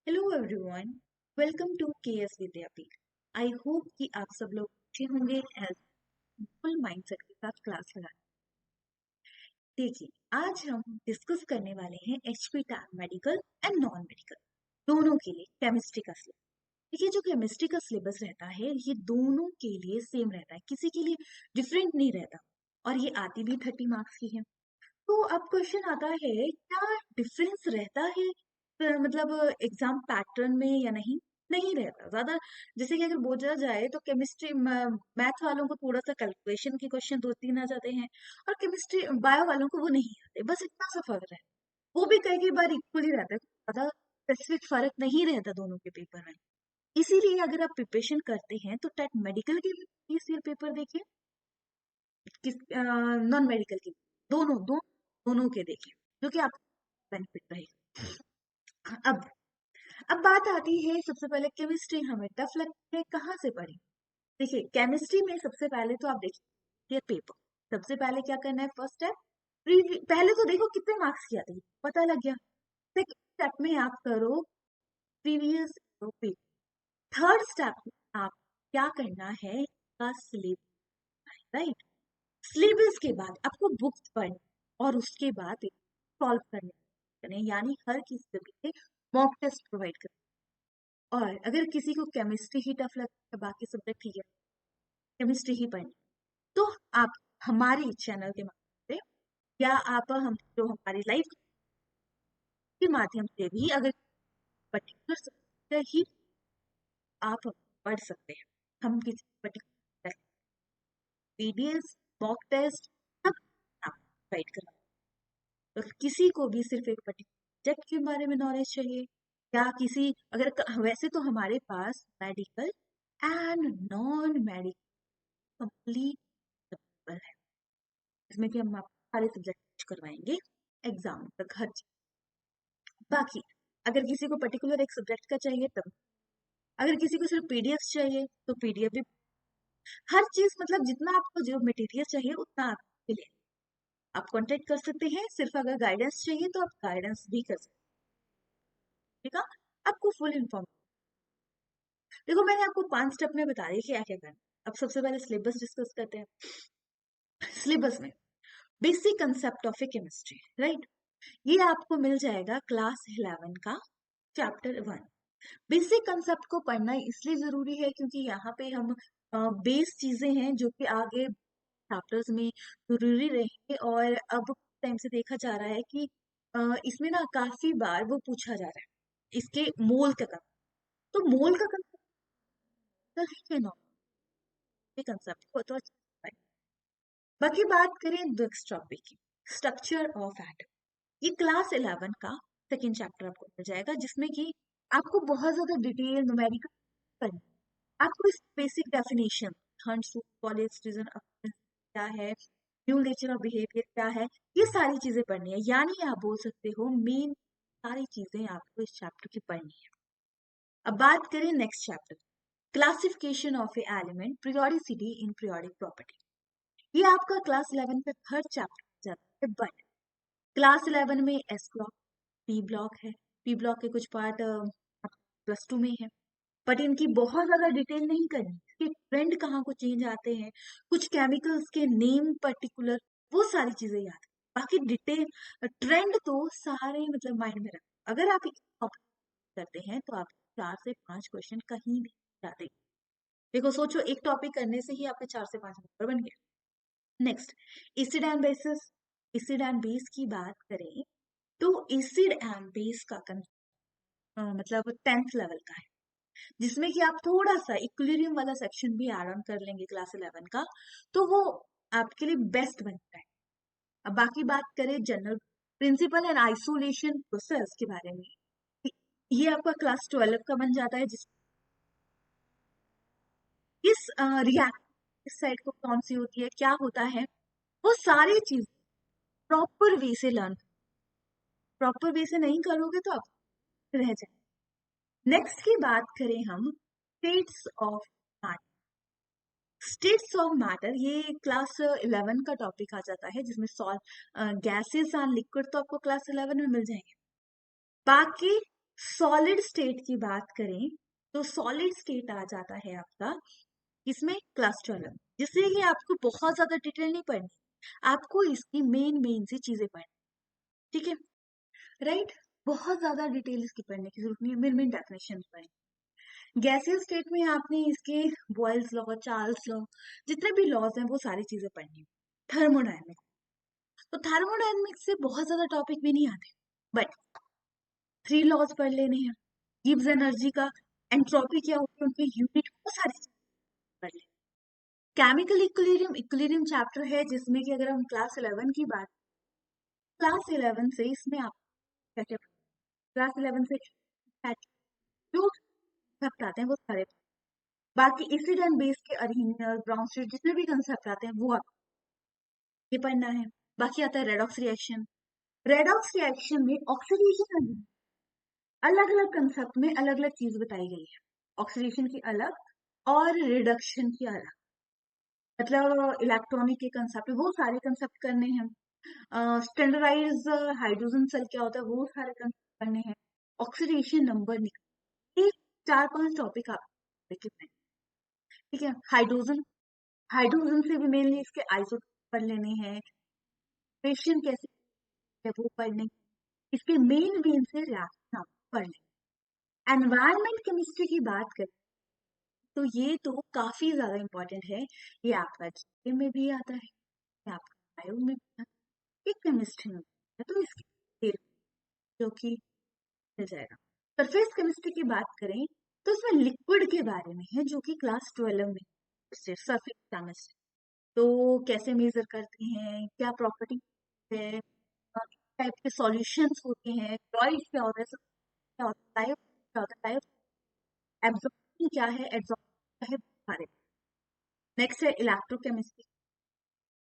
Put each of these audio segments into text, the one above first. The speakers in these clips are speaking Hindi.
Hello everyone, welcome to KS Vidyapeeth. I hope कि आप सब लोग अच्छे होंगे, हेल्थ फुल माइंडसेट के साथ क्लास लगा। देखिए, आज हम डिस्कस करने वाले हैं HP tag medical and non medical दोनों के लिए केमिस्ट्री का सिलेबस। देखिए, जो केमिस्ट्री का सिलेबस रहता है ये दोनों के लिए सेम रहता है, किसी के लिए डिफरेंट नहीं रहता, और ये आती भी 30 मार्क्स की है। तो अब क्वेश्चन आता है, क्या डिफरेंस रहता है मतलब एग्जाम पैटर्न में या नहीं? नहीं रहता ज्यादा। जैसे कि अगर बोला जाए तो केमिस्ट्री मैथ वालों को थोड़ा सा कैलकुलेशन के क्वेश्चन 2-3 आ जाते हैं, और केमिस्ट्री बायो वालों को वो नहीं आते, बस इतना सा फर्क है। वो भी कई कई बार इक्वली रहता है, ज्यादा स्पेसिफिक फर्क नहीं रहता दोनों के पेपर में। इसीलिए अगर आप प्रिपरेशन करते हैं तो टेट मेडिकल के भी इस ईयर पेपर देखिए, किस नॉन मेडिकल के, दोनों के देखिए, जो कि आपको बेनिफिट रहेगा। अब बात आती है, सबसे पहले केमिस्ट्री हमें टफ लगती है, कहाँ से पढ़ी? देखिए, केमिस्ट्री में सबसे पहले तो आप देखिए पेपर। सबसे पहले क्या करना है, फर्स्ट स्टेप पहले तो देखो कितने मार्क्स की आती है, पता लग गया। सेकंड स्टेप में आप करो प्रीवियस पेपर। थर्ड स्टेप में आप क्या करना है, का सिलेबस, राइट? सिलेबस के बाद आपको बुक्स पढ़नी, और उसके बाद सॉल्व करने, यानी हर किसी के मॉक टेस्ट प्रोवाइड करना। और अगर किसी को केमिस्ट्री ही टफ लगता है, बाकी सब्जेक्ट ठीक है, केमिस्ट्री ही पढ़नी, तो आप हमारे चैनल के माध्यम से, या आप हम जो हमारी लाइफ के माध्यम से भी, अगर पर्टिकुलर सब्जेक्ट ही आप पढ़ सकते हैं। हम किसी पर्टिकुलर पीडीएफ, मॉक टेस्ट सब प्रोवाइड करा। तो किसी को भी सिर्फ एक पर्टिकुलर सब्जेक्ट के बारे में नॉलेज चाहिए, या किसी अगर वैसे तो हमारे पास medical and non medical complete है, इसमें कि हम आपको सारे सब्जेक्ट करवाएंगे एग्जाम तक, हर चीज। बाकी अगर किसी को पर्टिकुलर एक सब्जेक्ट का चाहिए तब, अगर किसी को सिर्फ पीडीएफ चाहिए तो पीडीएफ भी, हर चीज मतलब जितना आपको जो मटेरियल चाहिए उतना आप मिले, आप कांटेक्ट कर सकते हैं। सिर्फ अगर गाइडेंस चाहिए तो आप गाइडेंस भी कर सकते हैं, ठीक है? आपको फुल इन्फॉर्मेशन, देखो मैंने आपको 5 स्टेप में बता दी क्या क्या करना। अब सबसे पहले सिलेबस डिस्कस करते हैं। सिलेबस में basic concept of A chemistry, right? ये आपको मिल जाएगा क्लास 11 का चैप्टर 1। बेसिक कंसेप्ट को पढ़ना इसलिए जरूरी है क्योंकि यहाँ पे हम बेस चीजें हैं जो कि आगे चैप्टर्स में जरूरी रहेंगे, और अब टाइम से देखा जा रहा है कि इसमें ना काफी बार वो पूछा जा रहा है, इसके मोल का कंसेप्ट। तो मोल का कंसेप्ट है ना, ये कंसेप्ट को तो अच्छा है। बाकी बात करें नेक्स्ट टॉपिक की, स्ट्रक्चर ऑफ एटम। ये क्लास 11 का सेकेंड चैप्टर आपको मिल जाएगा, जिसमें कि आपको बहुत ज्यादा डिटेल न्यूमेरिकल करनी, आपको इस बेसिक डेफिनेशन, क्या है, न्यू नेचर ऑफ बिहेवियर क्या है, ये सारी चीजें पढ़नी है। यानी आप बोल सकते हो मेन सारी चीजें आपको इस चैप्टर की पढ़नी है। अब बात करें next chapter, classification of A element, periodicity in periodic property. ये आपका क्लास 11 का थर्ड चैप्टर जाता है, बट क्लास 11 में एस ब्लॉक, पी ब्लॉक है, पी ब्लॉक के कुछ पार्ट +2 में है, बट इनकी बहुत ज्यादा डिटेल नहीं करनी, इसके ट्रेंड कहाँ को चेंज आते हैं, कुछ केमिकल्स के नेम पर्टिकुलर, वो सारी चीजें याद है। बाकी डिटेल ट्रेंड तो सारे मतलब माइंड में रख, अगर आप करते हैं तो आप 4 से 5 क्वेश्चन कहीं भी जाते हैं। देखो सोचो, एक टॉपिक करने से ही आपके 4 से 5 नंबर बन गए। Next, acid and bases. Acid and base की बात करें तो एसिड एंड बेस का मतलब 10th लेवल का है, जिसमें कि आप थोड़ा सा इक्विलिब्रियम वाला सेक्शन भी ऐड ऑन कर लेंगे क्लास 11 का, तो वो आपके लिए बेस्ट बनता है। अब बाकी बात करें general principle and isolation process के बारे में, ये आपका क्लास 12 का बन जाता है, जिस इस रिएक्ट इस साइड को कौन सी होती है, क्या होता है, वो सारी चीज प्रॉपर वे से लर्न, प्रॉपर वे से नहीं करोगे तो आप रह जाए। नेक्स्ट की बात करें हम, states of matter. States of matter ये क्लास 11 का टॉपिक आ जाता है, जिसमें सॉल्व गैसेस एंड लिक्विड तो आपको क्लास 11 में मिल जाएंगे। बाकी सॉलिड स्टेट की बात करें तो सॉलिड स्टेट आ जाता है आपका इसमें क्लास 12, जिससे कि आपको बहुत ज्यादा डिटेल नहीं पढ़नी, आपको इसकी मेन मेन सी चीजें पढ़नी, ठीक है, राइट। बहुत ज्यादा डिटेल इसकी पढ़ने की जरूरत नहीं है, मेन मेन डेफिनेशन पढ़नी। गैसियस स्टेट में आपने इसके बॉयल्स लॉ, चार्ल्स लॉ, जितने भी लॉज हैं वो सारी चीजें पढ़नी है। थर्मोडायनेमिक्स, तो थर्मोडायनेमिक्स से बहुत ज्यादा टॉपिक भी नहीं आते, बट 3 लॉज पढ़ लेने हैं, गिब्स एनर्जी का, एंट्रोपी क्या होती है, उनके यूनिट, वो सारी चीजें पढ़ लें। केमिकल इक्विलिब्रियम, इक्विलिब्रियम चैप्टर है जिसमें कि अगर हम क्लास 11 की बात, क्लास 11 से इसमें आप क्या क्या, क्लास 11 से जो कंसेप्ट आते हैं वो सारे, बाकी एसिड एंड बेस के अरिहिनियर, ब्राउनस्टेड, जितने भी कंसेप्ट आते हैं वो आप ये पढ़ना है। बाकी आता है रेडॉक्स रिएक्शन, रेडॉक्स रिएक्शन में ऑक्सीडेशन, अलग अलग कंसेप्ट में अलग अलग चीज बताई गई है, ऑक्सीडेशन की अलग और रिडक्शन की अलग, मतलब इलेक्ट्रॉनिक के कंसेप्ट वो सारे कंसेप्ट करने हैं। स्टैंडर्डाइज हाइड्रोजन सेल क्या होता है वो सारे कंसेप्ट करने हैं। ऑक्सीडेशन नंबर निकाल, एक 4-5 टॉपिक आप लिख लें, ठीक है। हाइड्रोजन, हाइड्रोजन से भी मेनली इसके आइसोटोप पढ़ लेने हैं, रिएक्शन कैसे है वो पढ़ने, इसके मेन मेन से रिएक्शन आप पढ़ लें। एनवायरमेंट केमिस्ट्री की बात करें तो ये तो काफी ज्यादा इंपॉर्टेंट है, ये आपका जीके में भी आता है, ये आपका बायो में भी आता है, ये केमिस्ट्री में भी आता है, तो इसकी डिटेल जो कि मिल जाएगा। सरफेस केमिस्ट्री की बात करें तो इसमें लिक्विड के बारे में है जो कि क्लास 12 में सरफेस केमिस्ट्री, तो कैसे मेजर करते हैं, क्या प्रॉपर्टी है, टाइप के सॉल्यूशंस होते हैं, क्लोराइड क्या होता है, क्या होता है, क्या होता है, एब्जॉर्प्शन क्या है, एड्सॉर्प्शन क्या है, बारे में। नेक्स्ट है इलेक्ट्रोकेमिस्ट्री,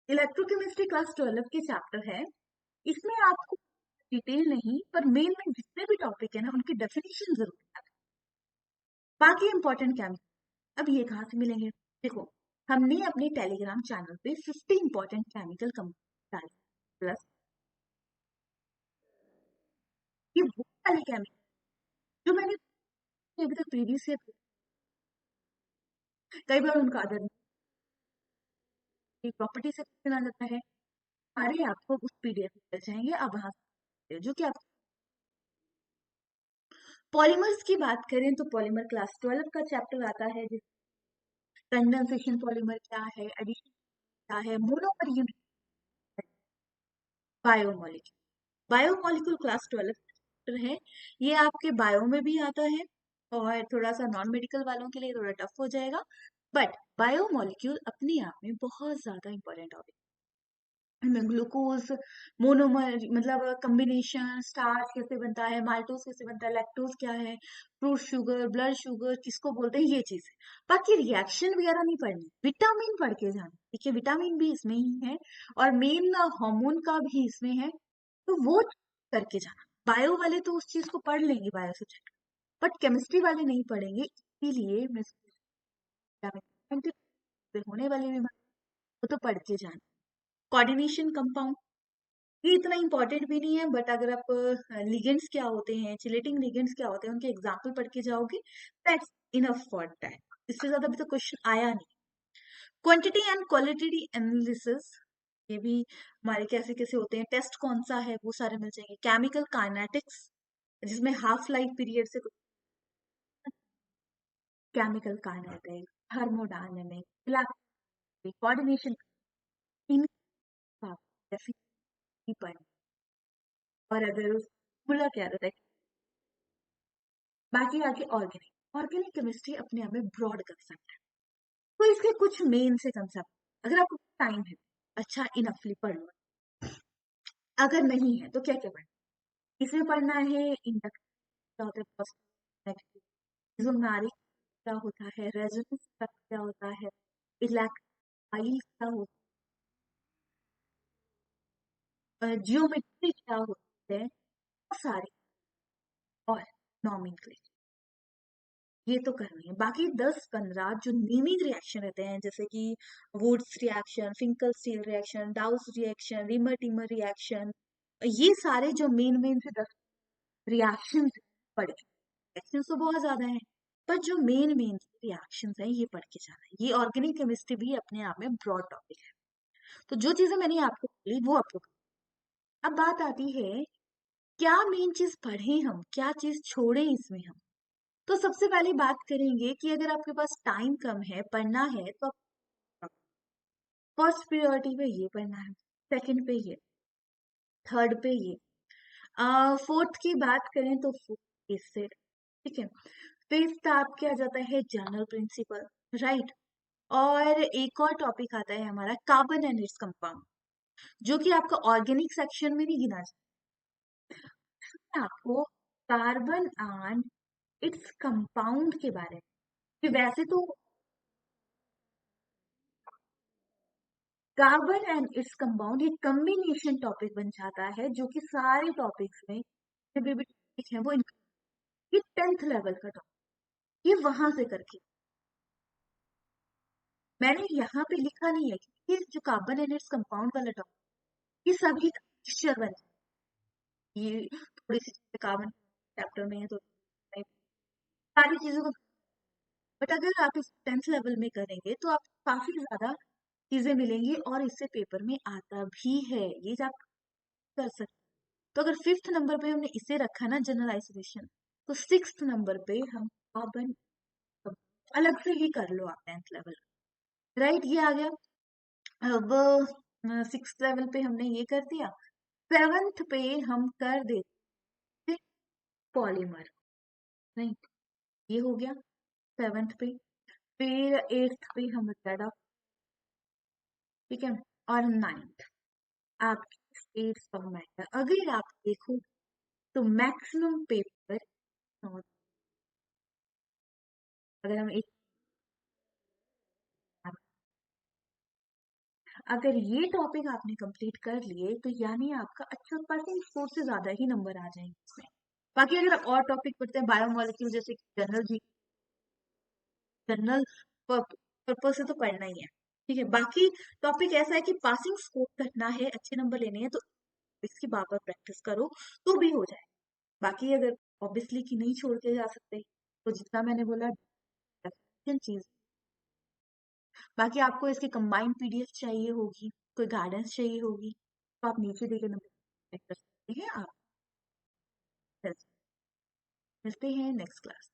इलेक्ट्रोकेमिस्ट्री क्लास 12 के चैप्टर है, इसमें आपको डिटेल नहीं पर मेन में जितने भी टॉपिक है ना उनकी डेफिनेशन जरूर है। बाकी इंपॉर्टेंट केमिकल अब ये कहाँ से मिलेंगे, देखो हमने अपने टेलीग्राम चैनल पे 50 इंपॉर्टेंट केमिकल कंपाउंड डाले, प्लस ये वो वाले केमिकल जो मैंने अभी तक प्रीवियस ईयर, कई बार उनका अदर प्रॉपर्टी से क्वेश्चन आ जाता है, अरे आपको उस पीडीएफ में मिल जाएंगे, अब वहां से जो कि आप। पॉलीमर्स की बात करें तो पॉलीमर क्लास 12 का चैप्टर आता है, जिस कंडेंसेशन पॉलीमर क्या है, एडिशन क्या है, monomer unit, biomolecule, biomolecule class 12 chapter है, ये आपके बायो में भी आता है और थोड़ा सा नॉन मेडिकल वालों के लिए थोड़ा टफ हो जाएगा, बट बायोमोलिक्यूल अपने आप में बहुत ज्यादा इंपॉर्टेंट टॉपिक में, ग्लूकोज मोनोमर मतलब कॉम्बिनेशन, स्टार्च कैसे बनता है, माल्टोज कैसे बनता है, लैक्टोज क्या है, फ्रूट शुगर, ब्लड शुगर किसको बोलते हैं, ये चीज है। बाकी रिएक्शन वगैरह नहीं पढ़नी, विटामिन पढ़ के जाना, ठीक है, विटामिन भी इसमें ही है और मेन हार्मोन का भी इसमें है, तो वो करके जाना। बायो वाले तो उस चीज को पढ़ लेंगे बायो सब्जेक्ट, बट केमिस्ट्री वाले नहीं पढ़ेंगे, इसीलिए मैं होने वाले भी वो तो पढ़ के जाना। कोऑर्डिनेशन कंपाउंड ये इतना इंपॉर्टेंट भी नहीं है, बट अगर आप लिगेंड्स क्या होते हैं, चिलेटिंग लिगेंड्स क्या होते हैं, उनके एग्जाम्पल पढ़ के जाओगे, दैट्स इनफ फॉर दैट, इससे ज्यादा अभी तो क्वेश्चन आया नहीं। क्वांटिटी एंड क्वालिटी एनालिसिस, ये भी हमारे कैसे कैसे होते हैं, टेस्ट कौन सा है, वो सारे मिल जाएंगे। केमिकल काइनेटिक्स जिसमें हाफ लाइफ पीरियड से, केमिकल काइनेटिक्स, थर्मोडायनेमिक्स, कोऑर्डिनेशन, और अगर खुला क्या रहता है, बाकी आके ऑर्गेनिक, ऑर्गेनिक केमिस्ट्री अपने आप में ब्रॉड कंसेप्ट है, तो इसके कुछ मेन से कंसेप्ट, अगर आपको टाइम है अच्छा इनफली पढ़ लो, अगर नहीं है तो क्या क्या पढ़ना, इसमें पढ़ना है इंडक्शन क्या होता है, पॉजिटिव नेगेटिव, इजोमेरिक क्या होता है, रेजोनेंस क्या होता है, इलेक्ट्राइल क्या होता है, जियोमेट्री क्या होती है, वो सारे, और नॉमेनक्लेचर, ये तो करनी है। बाकी 10-15 जो नेमिंग रिएक्शन रहते हैं जैसे कि Wurtz reaction, Finkelstein reaction, Dow's reaction, Reimer Tiemann reaction, ये सारे जो मेन मेन से 10 रिएक्शन पढ़ के, क्वेश्चन तो बहुत ज्यादा है, पर जो मेन मेन रिएक्शंस हैं ये पढ़ के जाना है। ये ऑर्गेनिक केमिस्ट्री भी अपने आप में ब्रॉड टॉपिक है। तो जो चीजें मैंने आपको बोली वो आपको, अब बात आती है क्या मेन चीज पढ़े हम, क्या चीज छोड़े इसमें हम। तो सबसे पहले बात करेंगे कि अगर आपके पास टाइम कम है, पढ़ना है, तो फर्स्ट प्रायोरिटी पे ये पढ़ना है, सेकंड पे ये, थर्ड पे ये, फोर्थ की बात करें तो फोर्थ इससे, ठीक है। फिफ्थ आपके आ जाता है जनरल प्रिंसिपल, राइट। और एक और टॉपिक आता है हमारा कार्बन एंड इट्स कंपाउंड, जो कि आपका ऑर्गेनिक सेक्शन में नहीं गिना जाता। आपको कार्बन एंड इट्स कंपाउंड के बारे में, कि वैसे तो कार्बन एंड इट्स कंपाउंड एक कम्बिनेशन टॉपिक बन जाता है, जो कि सारे टॉपिक्स में जितने भी टॉपिक है वो ये 10th लेवल का टॉपिक, ये वहां से करके मैंने यहाँ पे लिखा नहीं है कि ये जो कार्बन एंड इट्स कंपाउंड वाला टॉपिक ये सभी का मिक्सचर बन जाता है। ये थोड़ी सी चीजें कार्बन चैप्टर में है तो सारी चीजों को, बट अगर आप इस 10th लेवल में करेंगे तो आपको काफी ज्यादा चीजें मिलेंगी और इससे पेपर में आता भी है, ये आप कर सकते। तो अगर फिफ्थ नंबर पे हमने इसे रखा ना जनरल आइसोलेशन, तो सिक्स्थ नंबर पे हम कार्बन अलग से ही कर लो आप 10th लेवल, राइट। ये आ गया। अब सिक्स लेवल पे हमने ये कर दिया, सेवन्थ पे हम कर देते पॉलीमर, राइट। ये हो गया सेवन्थ पे। फिर एट्थ पे हम ज्यादा, ठीक है। और नाइन्थ आपकी स्टेट्स ऑफ मैटर, अगर आप देखो तो मैक्सिमम पेपर, अगर हम एक, अगर ये टॉपिक आपने कंप्लीट कर लिए तो यानी आपका अच्छा परसेंट स्कोर से ज्यादा ही नंबर आ जाएंगे इसमें। बाकी अगर आप और टॉपिक पढ़ते हैं बायोमोलिक्यूल जैसे जनरल जी, जनरल पर्पज से तो पढ़ना ही है, ठीक है। बाकी टॉपिक ऐसा है कि पासिंग स्कोर करना है, अच्छे नंबर लेने हैं, तो इसकी बार बार प्रैक्टिस करो तो भी हो जाए। बाकी अगर ऑब्वियसली कि नहीं छोड़ के जा सकते, तो जितना मैंने बोला चीज, बाकी आपको इसकी कंबाइंड पीडीएफ चाहिए होगी, कोई गाइडेंस चाहिए होगी, तो आप नीचे दिए नंबर कर सकते हैं। आप मिलते हैं नेक्स्ट क्लास।